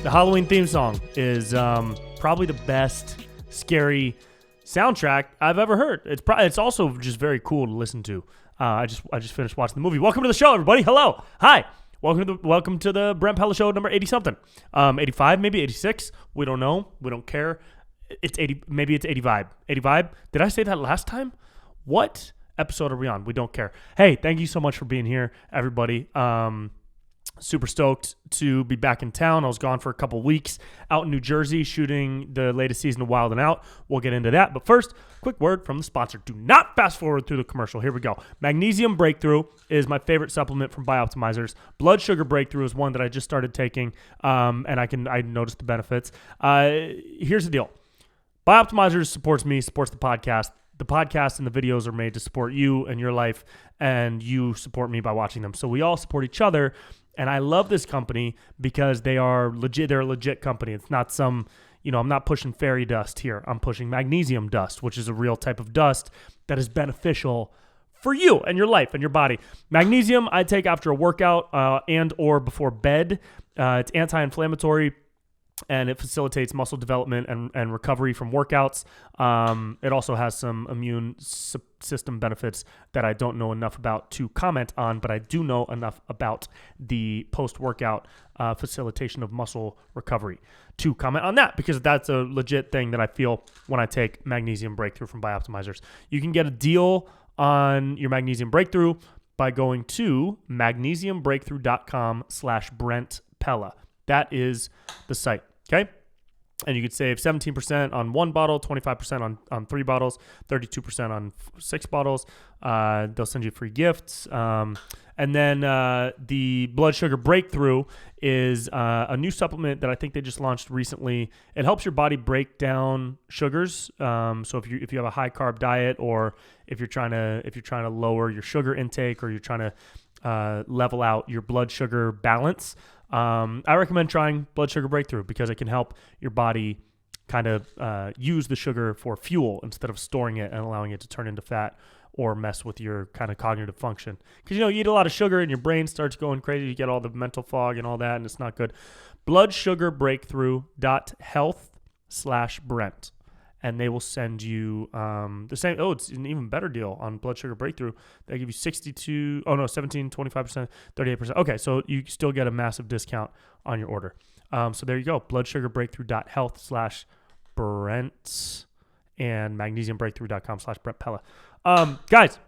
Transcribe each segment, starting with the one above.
The Halloween theme song is probably the best scary soundtrack I've ever heard. It's also just very cool to listen to. I just finished watching the movie. Welcome to the show, everybody. Hello, hi. Welcome to the Brent Pella Show, number 80 something, 85 maybe 86. We don't know. We don't care. It's 80. Maybe it's 85. 85. Did I say that last time? What episode are we on? We don't care. Hey, thank you so much for being here, everybody. Super stoked to be back in town. I was gone for a couple weeks out in New Jersey shooting the latest season of Wild 'N Out. We'll get into that. But first, quick word from the sponsor. Do not fast forward through the commercial. Here we go. Magnesium Breakthrough is my favorite supplement from BiOptimizers. Blood Sugar Breakthrough is one that I just started taking, and I noticed the benefits. Here's the deal. BiOptimizers supports me, supports the podcast. The podcast and the videos are made to support you and your life, and you support me by watching them. So we all support each other. And I love this company because they are legit. They're a legit company. It's not some, I'm not pushing fairy dust here. I'm pushing magnesium dust, which is a real type of dust that is beneficial for you and your life and your body. Magnesium I take after a workout and or before bed. It's anti-inflammatory, and it facilitates muscle development and recovery from workouts. It also has some immune system benefits that I don't know enough about to comment on, but I do know enough about the post-workout facilitation of muscle recovery to comment on that, because that's a legit thing that I feel when I take Magnesium Breakthrough from BiOptimizers. You can get a deal on your Magnesium Breakthrough by going to magnesiumbreakthrough.com/Brent Pella. That is the site. Okay, and you could save 17% on one bottle, 25% on 3 bottles, 32% on 6 bottles. They'll send you free gifts. And then the Blood Sugar Breakthrough is a new supplement that I think they just launched recently. It helps your body break down sugars. So if you have a high carb diet, or if you're trying to lower your sugar intake, or you're trying to level out your blood sugar balance, I recommend trying Blood Sugar Breakthrough because it can help your body kind of use the sugar for fuel instead of storing it and allowing it to turn into fat or mess with your kind of cognitive function. Because, you eat a lot of sugar and your brain starts going crazy. You get all the mental fog and all that, and it's not good. bloodsugarbreakthrough.health/Brent. And they will send you the same. Oh, it's an even better deal on Blood Sugar Breakthrough. They give you 17, 25%, 38%. Okay, so you still get a massive discount on your order. So there you go. bloodsugarbreakthrough.health/Brent and magnesiumbreakthrough.com/Brent Pella. Guys,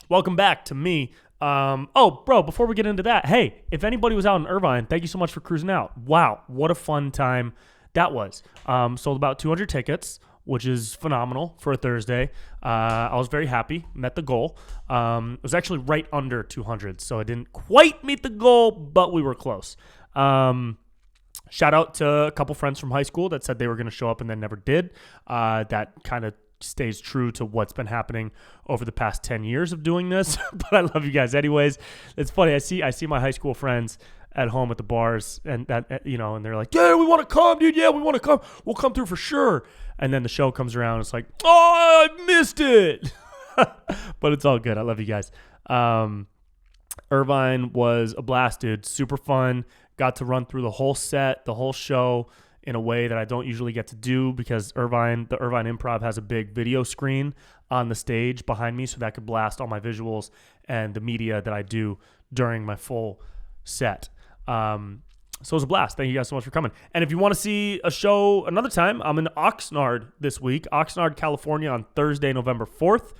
welcome back to me. Before we get into that, hey, if anybody was out in Irvine, thank you so much for cruising out. Wow, what a fun time that was. Sold about 200 tickets, which is phenomenal for a Thursday. I was very happy, met the goal. It was actually right under 200, so I didn't quite meet the goal, but we were close. Shout out to a couple friends from high school that said they were going to show up and then never did. That kind of stays true to what's been happening over the past 10 years of doing this, but I love you guys anyways. It's funny. I see my high school friends at home at the bars, and that, and they're like, yeah, we want to come, dude. Yeah, we want to come. We'll come through for sure. And then the show comes around. It's like, oh, I missed it. But it's all good. I love you guys. Irvine was a blast, dude. Super fun. Got to run through the whole set, the whole show in a way that I don't usually get to do, because the Irvine Improv has a big video screen on the stage behind me, so that could blast all my visuals and the media that I do during my full set. So it was a blast. Thank you guys so much for coming. And if you want to see a show another time, I'm in Oxnard this week, Oxnard, California, on Thursday, November 4th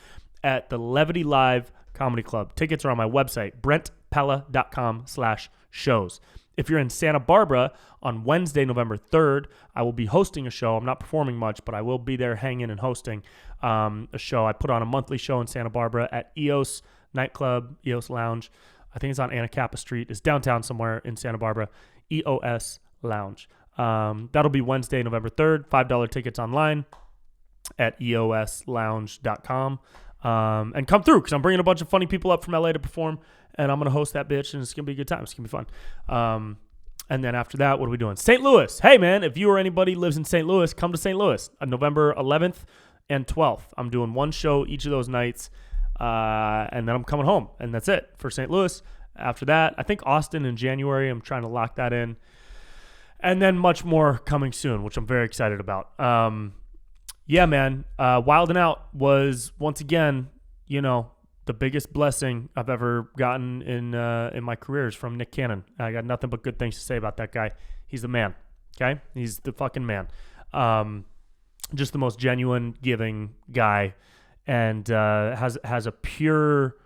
at the Levity Live Comedy Club. Tickets are on my website, brentpella.com/shows. If you're in Santa Barbara on Wednesday, November 3rd, I will be hosting a show. I'm not performing much, but I will be there hanging and hosting a show. I put on a monthly show in Santa Barbara at EOS Nightclub, EOS Lounge. I think it's on Anacapa Street. It's downtown somewhere in Santa Barbara. EOS Lounge. That'll be Wednesday, November 3rd. $5 tickets online at eoslounge.com. And come through, because I'm bringing a bunch of funny people up from LA to perform, and I'm going to host that bitch, and it's going to be a good time. It's going to be fun. And then after that, what are we doing? St. Louis. Hey, man, if you or anybody lives in St. Louis, come to St. Louis on November 11th and 12th. I'm doing one show each of those nights, and then I'm coming home, and that's it for St. Louis. After that, I think Austin in January. I'm trying to lock that in. And then much more coming soon, which I'm very excited about. Yeah, man. Wild and Out was once again, the biggest blessing I've ever gotten in my career is from Nick Cannon. I got nothing but good things to say about that guy. He's the man. Okay, he's the fucking man. Just the most genuine, giving guy, and has a pure.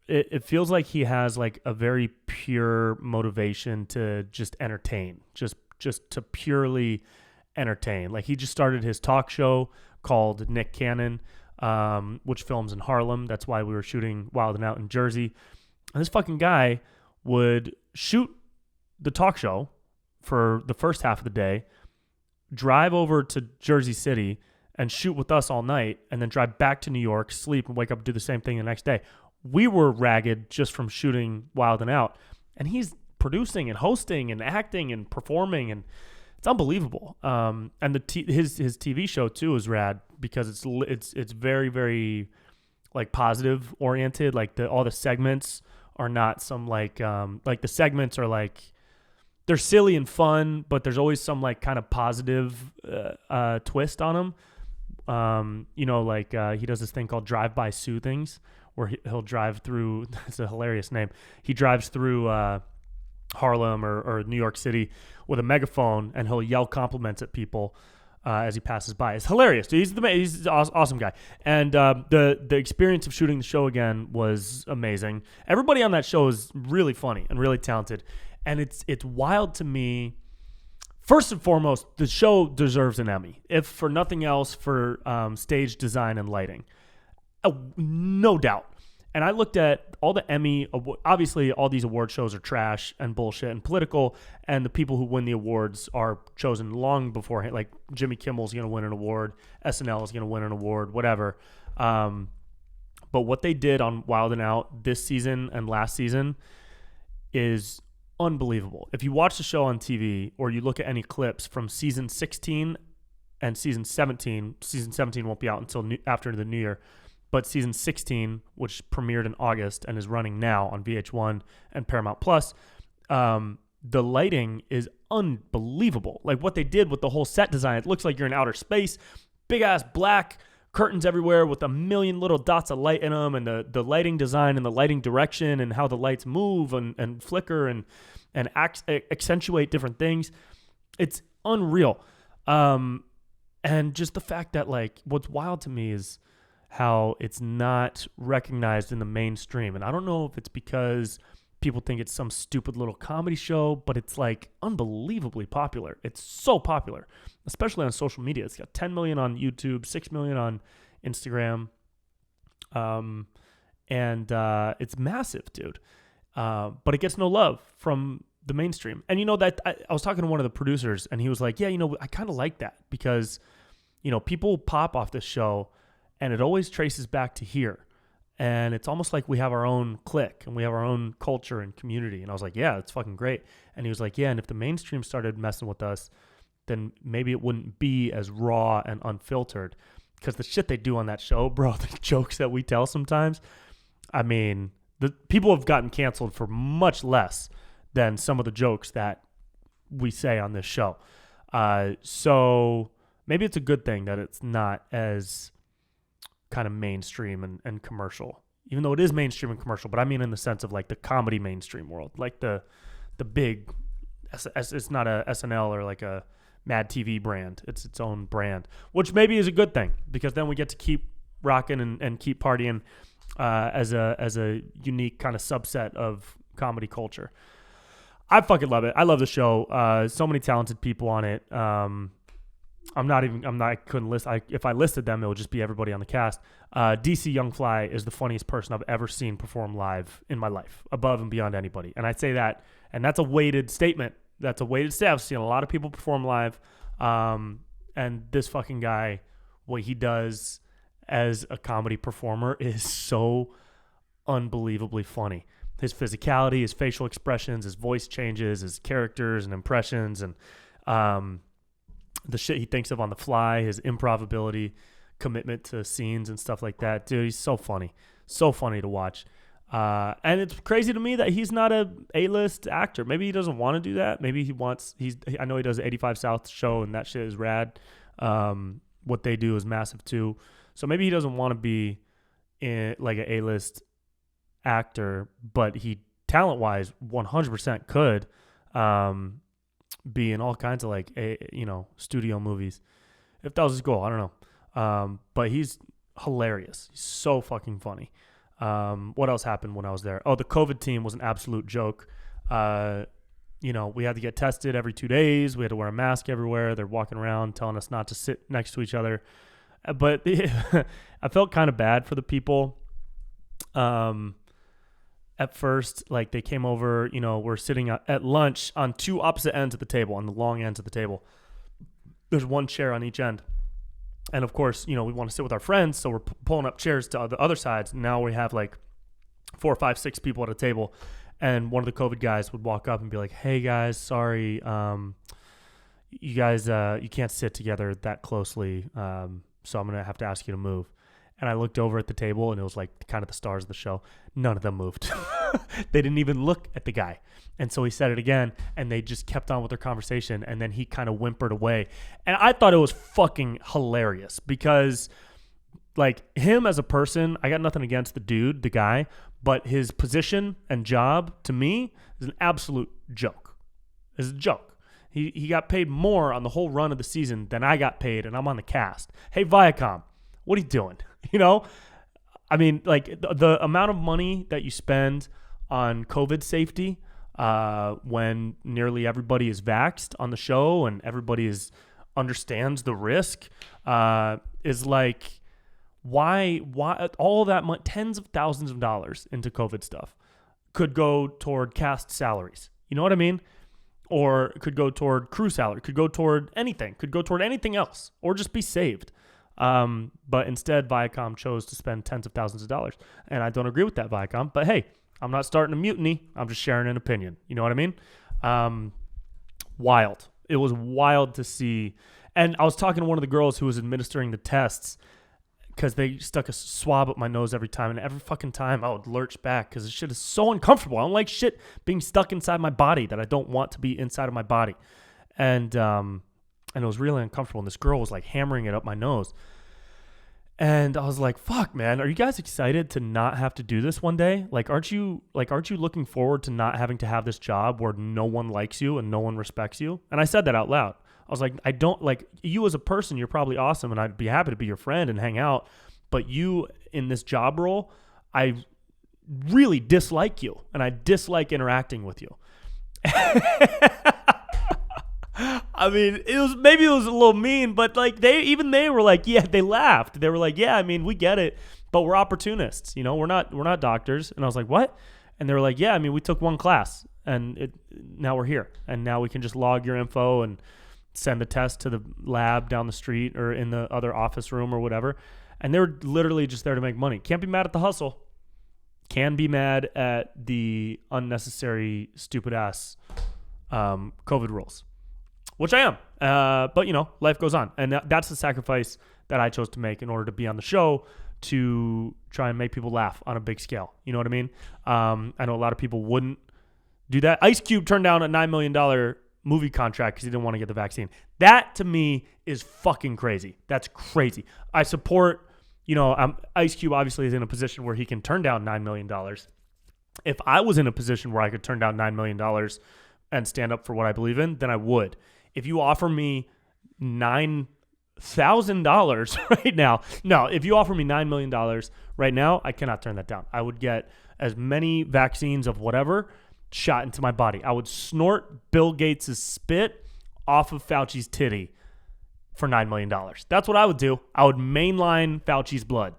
It feels like he has like a very pure motivation to just entertain, just to purely entertain. Like he just started his talk show called Nick Cannon, which films in Harlem. That's why we were shooting Wild and Out in Jersey. And this fucking guy would shoot the talk show for the first half of the day, drive over to Jersey City and shoot with us all night, and then drive back to New York, sleep, and wake up and do the same thing the next day. We were ragged just from shooting Wild and Out, and he's producing and hosting and acting and performing, and it's unbelievable. And his TV show too is rad because it's very, very like positive oriented. Like all the segments are not some like the segments are like they're silly and fun, but there's always some like kind of positive twist on them. He does this thing called Drive-By Soothings, where he'll drive through. It's a hilarious name. He drives through Harlem or New York City with a megaphone, and he'll yell compliments at people as he passes by. It's hilarious, dude. He's an awesome guy. And the experience of shooting the show again was amazing. Everybody on that show is really funny and really talented. And it's wild to me. First and foremost, the show deserves an Emmy, if for nothing else, for stage design and lighting. No doubt. And I looked at all the Emmy, obviously all these award shows are trash and bullshit and political, and the people who win the awards are chosen long beforehand. Like Jimmy Kimmel's going to win an award, SNL is going to win an award, whatever. But what they did on Wild and Out this season and last season is unbelievable. If you watch the show on TV or you look at any clips from season 16 and season 17 won't be out until after the new year, but season 16, which premiered in August and is running now on VH1 and Paramount Plus, the lighting is unbelievable. Like what they did with the whole set design, it looks like you're in outer space, big ass black curtains everywhere with a million little dots of light in them, and the lighting design and the lighting direction and how the lights move and flicker and accentuate different things. It's unreal. And just the fact that like what's wild to me is how it's not recognized in the mainstream. And I don't know if it's because people think it's some stupid little comedy show, but it's like unbelievably popular. It's so popular, especially on social media. It's got 10 million on YouTube, 6 million on Instagram. And it's massive, dude. But it gets no love from the mainstream. And that I was talking to one of the producers, and he was like, yeah, I kind of like that because, people pop off this show and it always traces back to here. And it's almost like we have our own clique and we have our own culture and community. And I was like, yeah, it's fucking great. And he was like, yeah, and if the mainstream started messing with us, then maybe it wouldn't be as raw and unfiltered. Because the shit they do on that show, bro, the jokes that we tell sometimes, I mean, the people have gotten canceled for much less than some of the jokes that we say on this show. So maybe it's a good thing that it's not as kind of mainstream and commercial, even though it is mainstream and commercial, but I mean in the sense of like the comedy mainstream world, like the big, it's not a SNL or like a Mad TV brand. It's its own brand, which maybe is a good thing because then we get to keep rocking and keep partying as a unique kind of subset of comedy culture. I fucking love it. I love the show. So many talented people on it. I couldn't list. If I listed them, it would just be everybody on the cast. DC Young Fly is the funniest person I've ever seen perform live in my life, above and beyond anybody. And I'd say that, and that's a weighted statement. That's a weighted statement. I've seen a lot of people perform live. And this fucking guy, what he does as a comedy performer is so unbelievably funny. His physicality, his facial expressions, his voice changes, his characters and impressions, and the shit he thinks of on the fly, his improv ability, commitment to scenes and stuff like that. Dude, he's so funny. So funny to watch. And it's crazy to me that he's not a A-list actor. Maybe he doesn't want to do that. Maybe I know he does the 85 South show, and that shit is rad. What they do is massive too. So maybe he doesn't want to be in like an A-list actor, but he talent-wise 100% could be in all kinds of like studio movies. If that was his goal, I don't know. But he's hilarious. He's so fucking funny. What else happened when I was there? Oh, the COVID team was an absolute joke. We had to get tested every 2 days. We had to wear a mask everywhere. They're walking around telling us not to sit next to each other. But I felt kind of bad for the people. At first, like they came over, we're sitting at lunch on two opposite ends of the table, on the long ends of the table. There's one chair on each end. And of course, we want to sit with our friends, so we're pulling up chairs to the other sides. Now we have like 4, 5, 6 people at a table. And one of the COVID guys would walk up and be like, "Hey guys, sorry, you guys, you can't sit together that closely, so I'm gonna have to ask you to move." And I looked over at the table, and it was like kind of the stars of the show. None of them moved. They didn't even look at the guy. And so he said it again, and they just kept on with their conversation, and then he kind of whimpered away. And I thought it was fucking hilarious because, like, him as a person, I got nothing against the dude, the guy, but his position and job, to me, is an absolute joke. It's a joke. He got paid more on the whole run of the season than I got paid, and I'm on the cast. Hey, Viacom, what are you doing? I mean, like, the amount of money that you spend on COVID safety when nearly everybody is vaxxed on the show and everybody understands the risk is like, why all of that money, tens of thousands of dollars into COVID stuff could go toward cast salaries. You know what I mean? Or it could go toward crew salary, could go toward anything else, or just be saved. But instead, Viacom chose to spend tens of thousands of dollars. And I don't agree with that, Viacom. But hey, I'm not starting a mutiny. I'm just sharing an opinion. You know what I mean? Wild. It was wild to see. And I was talking to one of the girls who was administering the tests because they stuck a swab up my nose every time. And every fucking time I would lurch back because this shit is so uncomfortable. I don't like shit being stuck inside my body that I don't want to be inside of my body. And it was really uncomfortable. And this girl was like hammering it up my nose. And I was like, fuck, man, are you guys excited to not have to do this one day? Aren't you looking forward to not having to have this job where no one likes you and no one respects you? And I said that out loud. I was like, I don't like you as a person. You're probably awesome. And I'd be happy to be your friend and hang out. But you in this job role, I really dislike you. And I dislike interacting with you. I mean, it was a little mean, but like they were like, yeah, they laughed. They were like, yeah, I mean, we get it, but we're opportunists, we're not doctors. And I was like, what? And they were like, yeah, I mean, we took one class and now we're here, and now we can just log your info and send the test to the lab down the street or in the other office room or whatever. And they were literally just there to make money. Can't be mad at the hustle. Can be mad at the unnecessary, stupid ass COVID rules. Which I am. But, life goes on. And that's the sacrifice that I chose to make in order to be on the show, to try and make people laugh on a big scale. You know what I mean? I know a lot of people wouldn't do that. Ice Cube turned down a $9 million movie contract because he didn't want to get the vaccine. That, to me, is fucking crazy. That's crazy. I support, Ice Cube obviously is in a position where he can turn down $9 million. If I was in a position where I could turn down $9 million and stand up for what I believe in, then I would. If you offer me $9,000 right now, no, if you offer me $9 million right now, I cannot turn that down. I would get as many vaccines of whatever shot into my body. I would snort Bill Gates' spit off of Fauci's titty for $9 million. That's what I would do. I would mainline Fauci's blood.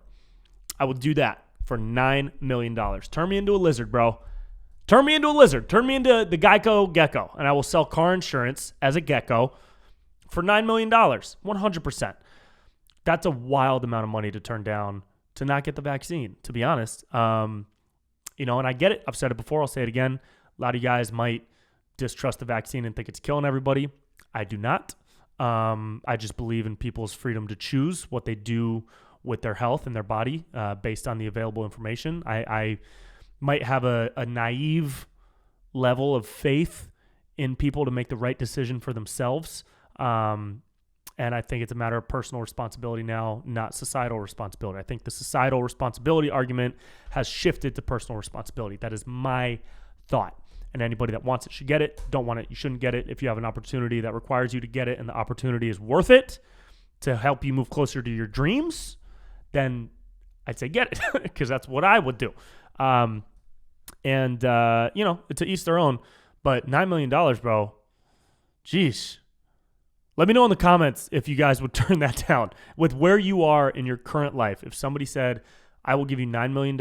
I would do that for $9 million. Turn me into a lizard, bro. Turn me into a lizard. Turn me into the Geico gecko, and I will sell car insurance as a gecko for $9 million, 100%. That's a wild amount of money to turn down to not get the vaccine, to be honest. And I get it. I've said it before. I'll say it again. A lot of you guys might distrust the vaccine and think it's killing everybody. I do not. I just believe in people's freedom to choose what they do with their health and their body based on the available information. might have a naive level of faith in people to make the right decision for themselves. And I think it's a matter of personal responsibility now, not societal responsibility. I think the societal responsibility argument has shifted to personal responsibility. That is my thought. And anybody that wants it should get it. Don't want it, you shouldn't get it. If you have an opportunity that requires you to get it and the opportunity is worth it to help you move closer to your dreams, then I'd say get it, because that's what I would do. You know, to each their own. But $9 million, bro, jeez. Let me know in the comments if you guys would turn that down with where you are in your current life. If somebody said, I will give you $9 million,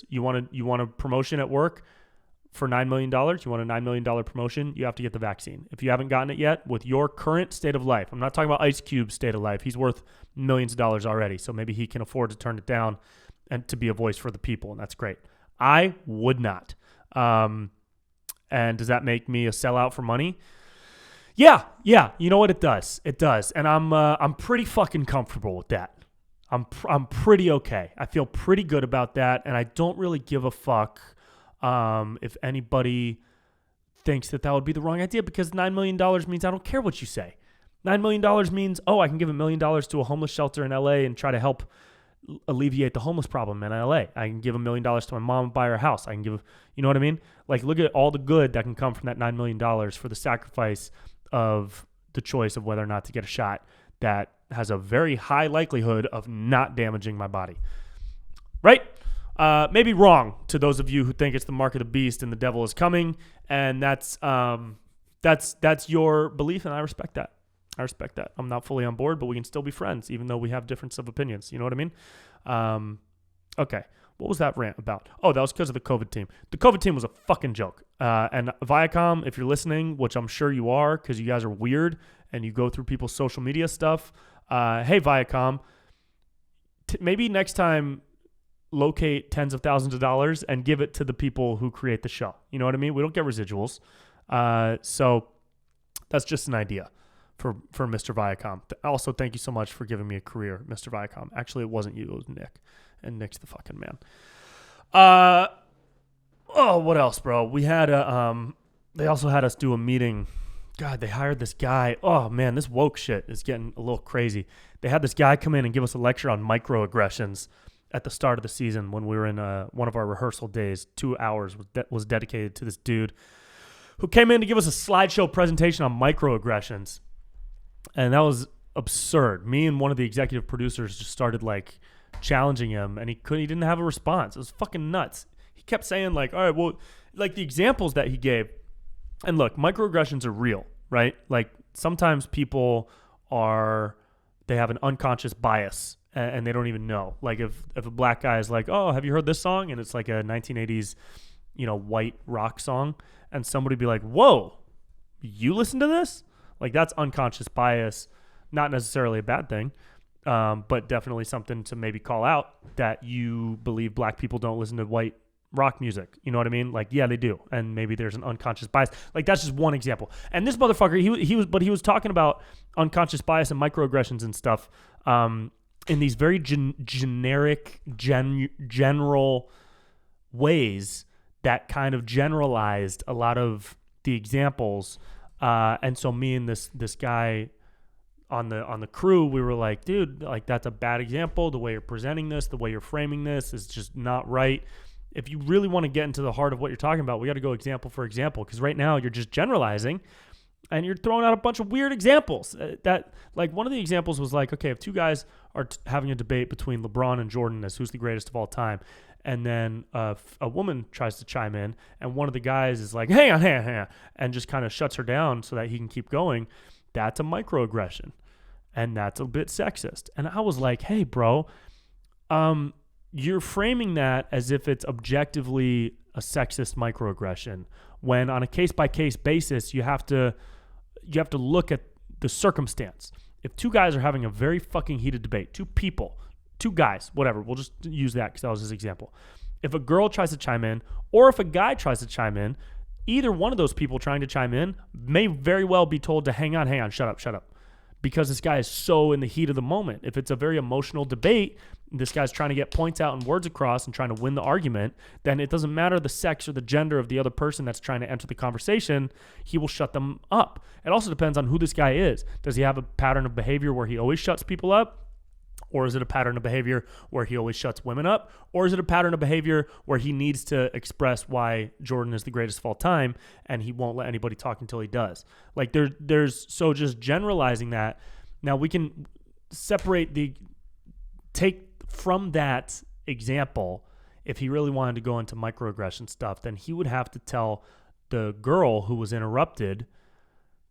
you want a promotion at work for $9 million, you want a $9 million promotion, you have to get the vaccine. If you haven't gotten it yet, with your current state of life, I'm not talking about Ice Cube's state of life. He's worth millions of dollars already, so maybe he can afford to turn it down and to be a voice for the people, and that's great. I would not. And does that make me a sellout for money? Yeah. You know what? It does. And I'm pretty fucking comfortable with that. I'm pretty okay. I feel pretty good about that, and I don't really give a fuck if anybody thinks that would be the wrong idea, because $9 million means I don't care what you say. $9 million means, I can give $1 million to a homeless shelter in LA and try to help alleviate the homeless problem in LA. I can give $1 million to my mom and buy her house. I can give, you know what I mean? Like, look at all the good that can come from that $9 million for the sacrifice of the choice of whether or not to get a shot that has a very high likelihood of not damaging my body. Right? Maybe wrong to those of you who think it's the mark of the beast and the devil is coming, and that's your belief, and I respect that. I'm not fully on board, but we can still be friends, even though we have difference of opinions. You know what I mean? Okay. What was that rant about? Oh, that was because of the COVID team. The COVID team was a fucking joke. And Viacom, if you're listening, which I'm sure you are, because you guys are weird and you go through people's social media stuff. Hey, Viacom, maybe next time locate tens of thousands of dollars and give it to the people who create the show. You know what I mean? We don't get residuals. So that's just an idea for Mr. Viacom. Also, thank you so much for giving me a career, Mr. Viacom. Actually, it wasn't you. It was Nick. And Nick's the fucking man. What else, bro? We had they also had us do a meeting. God, they hired this guy. Oh, man, this woke shit is getting a little crazy. They had this guy come in and give us a lecture on microaggressions at the start of the season when we were in one of our rehearsal days. 2 hours was dedicated to this dude who came in to give us a slideshow presentation on microaggressions. And that was absurd. Me and one of the executive producers just started, like, challenging him, and he didn't have a response. It was fucking nuts. He kept saying, like, all right, well, like the examples that he gave. And look, microaggressions are real, right? Like, sometimes people they have an unconscious bias and they don't even know. Like, if a black guy is like, oh, have you heard this song? And it's like a 1980s, white rock song. And somebody be like, whoa, you listen to this? Like, that's unconscious bias. Not necessarily a bad thing. But definitely something to maybe call out, that you believe black people don't listen to white rock music. You know what I mean? Like, yeah, they do. And maybe there's an unconscious bias. Like, that's just one example. And this motherfucker, he was talking about unconscious bias and microaggressions and stuff in these very generic, general ways that kind of generalized a lot of the examples. And so me and this guy on the crew, we were like, dude, like, that's a bad example. The way you're presenting this, the way you're framing this is just not right. If you really want to get into the heart of what you're talking about, we got to go example for example, because right now you're just generalizing and you're throwing out a bunch of weird examples. That, like, one of the examples was like, okay, if two guys are having a debate between LeBron and Jordan as who's the greatest of all time, and then a woman tries to chime in, and one of the guys is like, hang on, and just kind of shuts her down so that he can keep going, that's a microaggression, and that's a bit sexist. And I was like, hey, bro, you're framing that as if it's objectively a sexist microaggression, when on a case-by-case basis, you have to look at the circumstance. If two guys are having a very fucking heated debate, two guys, whatever, we'll just use that because that was his example. If a girl tries to chime in, or if a guy tries to chime in, either one of those people trying to chime in may very well be told to hang on, shut up. because this guy is so in the heat of the moment. If it's a very emotional debate, this guy's trying to get points out and words across and trying to win the argument, then it doesn't matter the sex or the gender of the other person that's trying to enter the conversation, he will shut them up. It also depends on who this guy is. Does he have a pattern of behavior where he always shuts people up? Or is it a pattern of behavior where he always shuts women up? Or is it a pattern of behavior where he needs to express why Jordan is the greatest of all time and he won't let anybody talk until he does? Like there's so just generalizing that. Now we can take from that example, if he really wanted to go into microaggression stuff, then he would have to tell the girl who was interrupted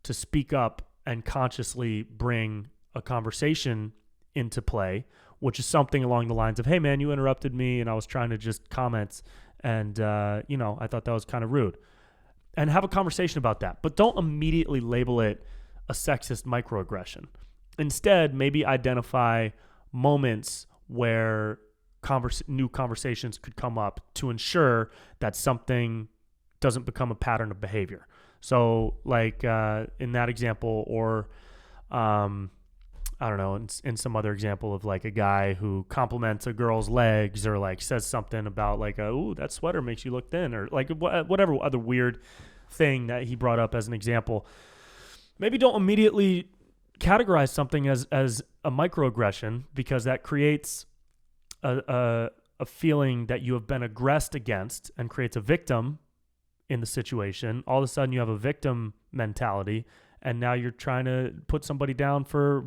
to speak up and consciously bring a conversation into play, which is something along the lines of, hey man, you interrupted me and I was trying to just comment and I thought that was kind of rude, and have a conversation about that. But don't immediately label it a sexist microaggression. Instead, maybe identify moments where new conversations could come up to ensure that something doesn't become a pattern of behavior. So like in that example, or I don't know, in some other example of like a guy who compliments a girl's legs, or like says something about like, ooh, that sweater makes you look thin, or like whatever other weird thing that he brought up as an example. Maybe don't immediately categorize something as a microaggression, because that creates a feeling that you have been aggressed against and creates a victim in the situation. All of a sudden you have a victim mentality, and now you're trying to put somebody down for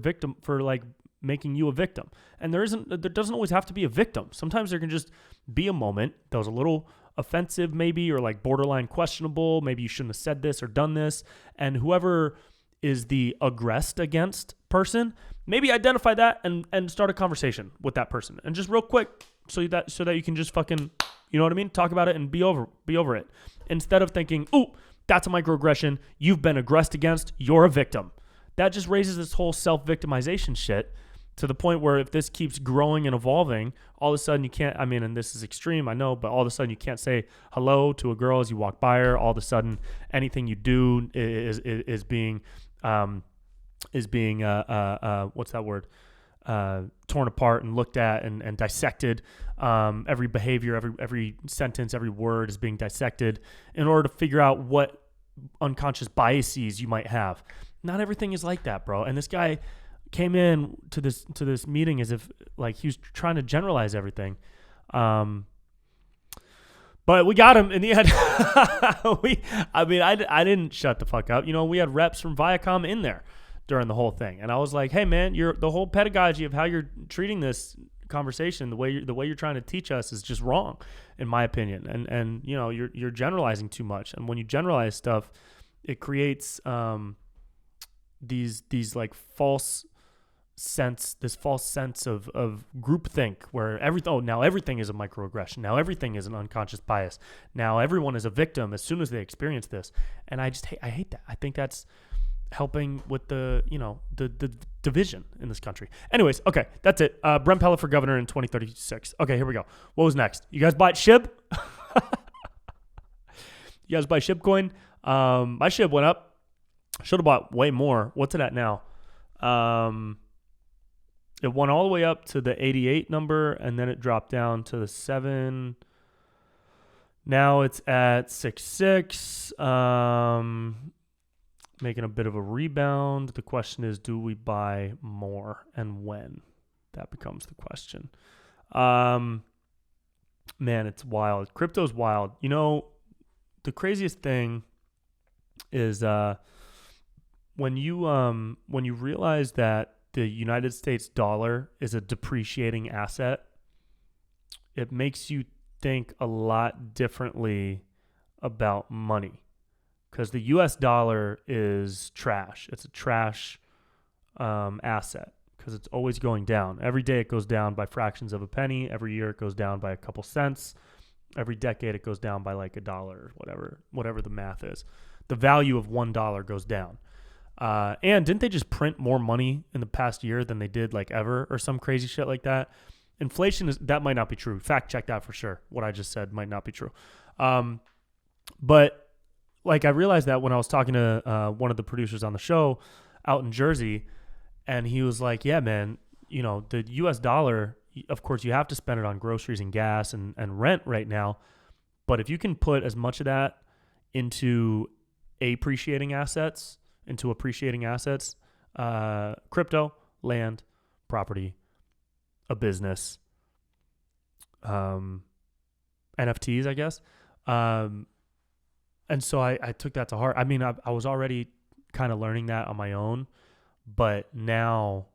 like making you a victim. And there doesn't always have to be a victim. Sometimes there can just be a moment that was a little offensive maybe, or like borderline questionable. Maybe you shouldn't have said this or done this. And whoever is the aggressed against person, maybe identify that and start a conversation with that person. And just real quick, so that you can just fucking, you know what I mean? Talk about it and be over it. Instead of thinking, ooh, that's a microaggression, you've been aggressed against, you're a victim. That just raises this whole self-victimization shit to the point where if this keeps growing and evolving, all of a sudden you can't, I mean, and this is extreme, I know, but all of a sudden you can't say hello to a girl as you walk by her. All of a sudden anything you do is being what's that word? Torn apart and looked at and dissected. Every behavior, every sentence, every word is being dissected in order to figure out what unconscious biases you might have. Not everything is like that, bro. And this guy came in to this meeting as if like he was trying to generalize everything. But we got him in the end. I didn't shut the fuck up. You know, we had reps from Viacom in there during the whole thing, and I was like, "Hey, man, the whole pedagogy of how you're treating this conversation, the way you're trying to teach us, is just wrong, in my opinion. And you know, you're generalizing too much. And when you generalize stuff, it creates these like false sense of groupthink, where now everything is a microaggression. Now everything is an unconscious bias. Now everyone is a victim as soon as they experience this. And I hate that. I think that's helping with the division in this country. Anyways, okay, that's it. Brent Pella for governor in 2036. Okay, here we go. What was next? You guys buy SHIB? You guys buy SHIB coin? My SHIB went up. Should have bought way more. What's it at now? It went all the way up to the 88 number, and then it dropped down to the 7. Now it's at 66. Making a bit of a rebound. The question is, do we buy more, and when? That becomes the question. Man, it's wild. Crypto's wild. You know, the craziest thing is when you realize that the United States dollar is a depreciating asset, it makes you think a lot differently about money. Because the U.S. dollar is trash. It's a trash asset because it's always going down. Every day it goes down by fractions of a penny. Every year it goes down by a couple cents. Every decade it goes down by like $1, whatever the math is. The value of $1 goes down. And didn't they just print more money in the past year than they did like ever, or some crazy shit like that? Inflation that might not be true. Fact check that for sure. What I just said might not be true. But like I realized that when I was talking to one of the producers on the show out in Jersey, And he was like, yeah, man, the US dollar, of course, you have to spend it on groceries and gas and rent right now. But if you can put as much of that into appreciating assets, crypto, land, property, a business, NFTs, I guess. And so I took that to heart. I mean, I was already kind of learning that on my own, but now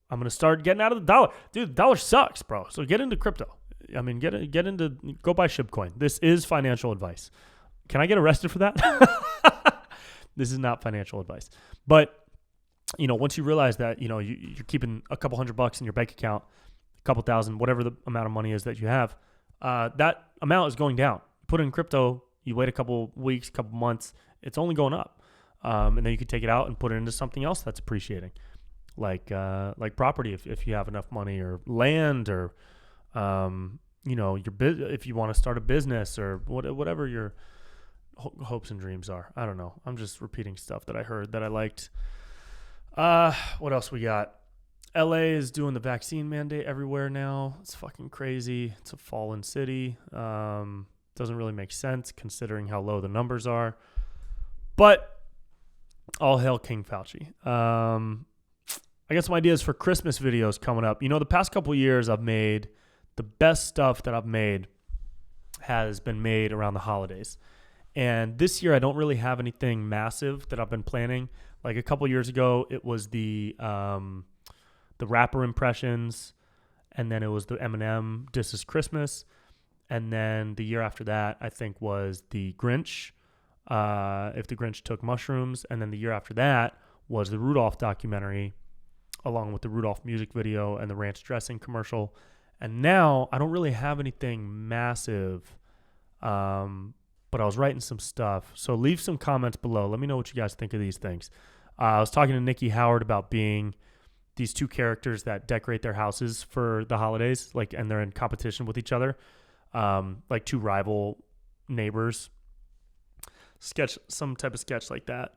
I'm going to start getting out of the dollar. Dude, the dollar sucks, bro. So get into crypto. I mean, go buy Shibcoin. This is financial advice. Can I get arrested for that? This is not financial advice. But, once you realize that, you're keeping a couple $100 in your bank account, a couple thousand, whatever the amount of money is that you have, that amount is going down. Put it in crypto, you wait a couple weeks, couple months, it's only going up. And then you can take it out and put it into something else that's appreciating, like property if you have enough money, or land, or if you want to start a business, or whatever your hopes and dreams are. I don't know. I'm just repeating stuff that I heard that I liked. What else we got? LA is doing the vaccine mandate everywhere now. It's fucking crazy. It's a fallen city. Doesn't really make sense considering how low the numbers are. But all hail King Fauci. I got some ideas for Christmas videos coming up. The past couple of years I've made, the best stuff that I've made has been made around the holidays. And this year I don't really have anything massive that I've been planning. Like a couple years ago, it was the rapper impressions, and then it was the Eminem This Is Christmas, and then the year after that, I think, was the Grinch, If the Grinch Took Mushrooms, and then the year after that was the Rudolph documentary, along with the Rudolph music video and the ranch dressing commercial. And now I don't really have anything massive, but I was writing some stuff. So leave some comments below. Let me know what you guys think of these things. I was talking to Nikki Howard about being these two characters that decorate their houses for the holidays, and they're in competition with each other, like two rival neighbors. Sketch, some type of sketch like that,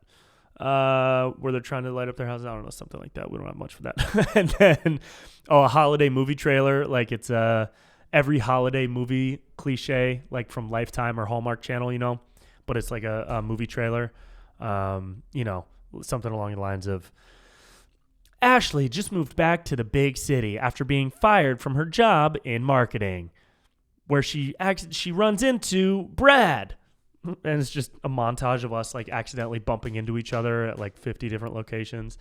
where they're trying to light up their houses. I don't know, something like that. We don't have much for that. And then, a holiday movie trailer, like it's every holiday movie cliche, like from Lifetime or Hallmark Channel, but it's like a movie trailer, something along the lines of, Ashley just moved back to the big city after being fired from her job in marketing, where she runs into Brad. And it's just a montage of us accidentally bumping into each other at 50 different locations,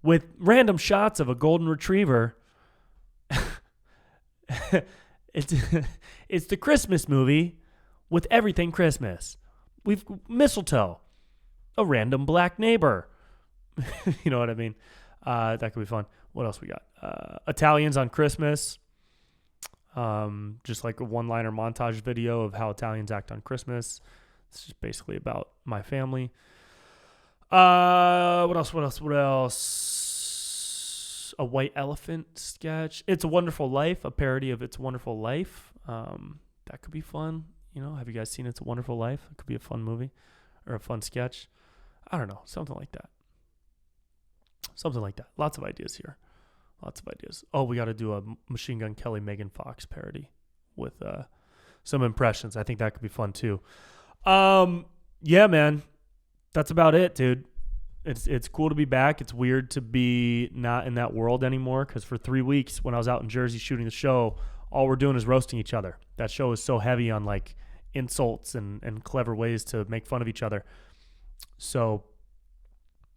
with random shots of a golden retriever. It's the Christmas movie with everything Christmas. We've mistletoe, a random black neighbor. You know what I mean? That could be fun. What else we got? Italians on Christmas. Just like a one-liner montage video of how Italians act on Christmas. It's just basically about my family. What else? A white elephant sketch. It's a Wonderful Life, a parody of It's a Wonderful Life. That could be fun. Have you guys seen It's a Wonderful Life? It could be a fun movie or a fun sketch. I don't know. Something like that. Lots of ideas here. Oh, we got to do a Machine Gun Kelly Megan Fox parody with some impressions. I think that could be fun too. Yeah, man. That's about it, dude. It's cool to be back. It's weird to be not in that world anymore, because for 3 weeks when I was out in Jersey shooting the show, all we're doing is roasting each other. That show is so heavy on insults and clever ways to make fun of each other. So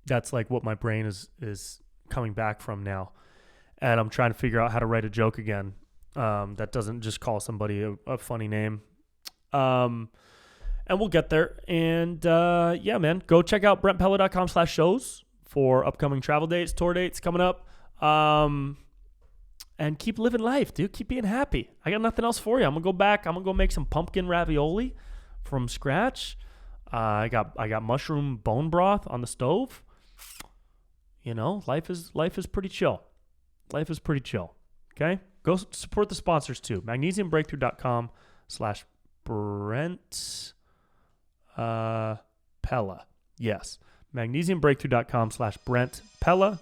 that's what my brain is coming back from now. And I'm trying to figure out how to write a joke again that doesn't just call somebody a funny name. And we'll get there. And yeah, man, go check out BrentPella.com/shows for upcoming travel dates, tour dates coming up. And keep living life, dude. Keep being happy. I got nothing else for you. I'm going to go back. I'm going to go make some pumpkin ravioli from scratch. I got mushroom bone broth on the stove. Life is pretty chill. Life is pretty chill. Okay? Go support the sponsors too. MagnesiumBreakthrough.com/Brent Pella. Yes. magnesiumbreakthrough.com/Brent Pella.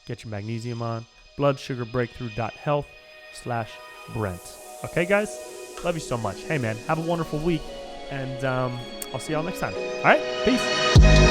Get your magnesium on. bloodsugarbreakthrough.health/Brent. Okay, guys? Love you so much. Hey, man, have a wonderful week, and I'll see y'all next time. All right? Peace.